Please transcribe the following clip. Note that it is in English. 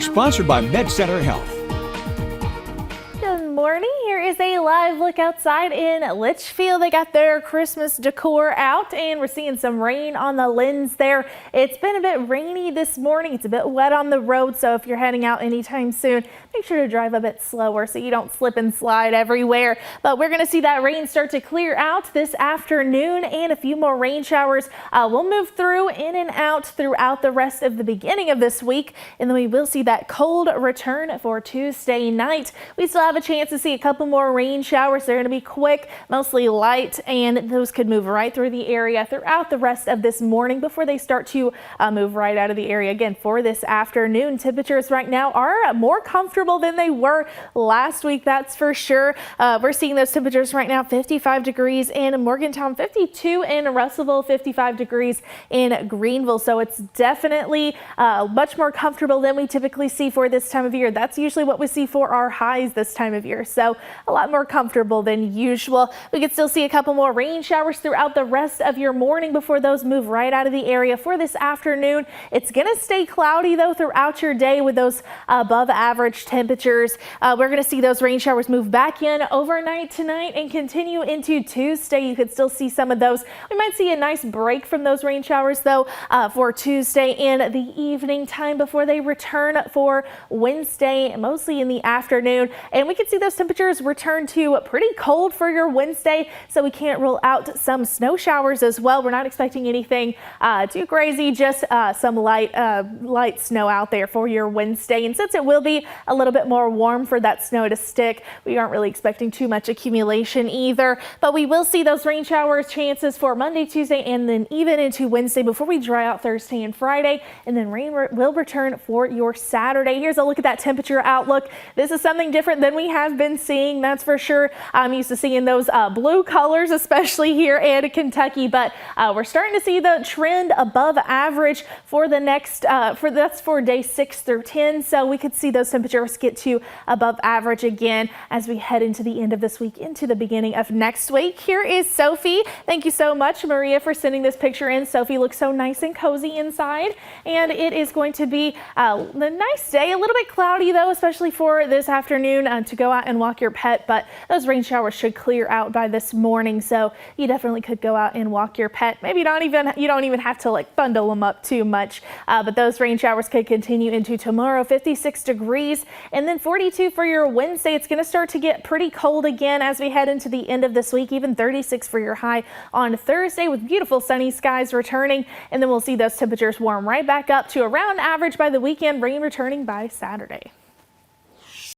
Sponsored by MedCenter Health. Good morning. Here is a live look outside in Litchfield. They got their Christmas decor out and we're seeing some rain on the lens there. It's been a bit rainy this morning. It's a bit wet on the road, so if you're heading out anytime soon, make sure to drive a bit slower so you don't slip and slide everywhere. But we're going to see that rain start to clear out this afternoon, and a few more rain showers will move through in and out throughout the rest of the beginning of this week, and then we will see that cold return for Tuesday night. We still have a chance to see a couple more rain showers. They're going to be quick, mostly light, and those could move right through the area throughout the rest of this morning before they start to move right out of the area again for this afternoon. Temperatures right now are more comfortable than they were last week, that's for sure. We're seeing those temperatures right now, 55 degrees in Morgantown, 52 in Russellville, 55 degrees in Greenville. So it's definitely much more comfortable than we typically see for this time of year. That's usually what we see for our highs this time of year. So a lot more comfortable than usual. We could still see a couple more rain showers throughout the rest of your morning before those move right out of the area for this afternoon. It's going to stay cloudy though throughout your day with those above average temperatures. We're going to see those rain showers move back in overnight tonight and continue into Tuesday. You could still see some of those. We might see a nice break from those rain showers though for Tuesday in the evening time before they return for Wednesday, mostly in the afternoon. And we can see those temperatures return to pretty cold for your Wednesday, so we can't rule out some snow showers as well. We're not expecting anything too crazy, just some light snow out there for your Wednesday. And since it will be a little bit more warm for that snow to stick, we aren't really expecting too much accumulation either. But we will see those rain showers chances for Monday, Tuesday, and then even into Wednesday before we dry out Thursday and Friday. And then rain will return for your Saturday. Here's a look at that temperature outlook. This is something different than we have been seeing, that's for sure. I'm used to seeing those blue colors, especially here in Kentucky, but we're starting to see the trend above average for the next, that's for day 6 through 10. So we could see those temperatures get to above average again as we head into the end of this week, into the beginning of next week. Here is Sophie. Thank you so much, Maria, for sending this picture in. Sophie looks so nice and cozy inside, and it is going to be a nice day. A little bit cloudy though, especially for this afternoon to go out and walk your pet, but those rain showers should clear out by this morning, so you definitely could go out and walk your pet. Maybe you don't even have to like bundle them up too much, but those rain showers could continue into tomorrow. 56 degrees and then 42 for your Wednesday. It's going to start to get pretty cold again as we head into the end of this week, even 36 for your high on Thursday with beautiful sunny skies returning, and then we'll see those temperatures warm right back up to around average by the weekend, rain returning by Saturday.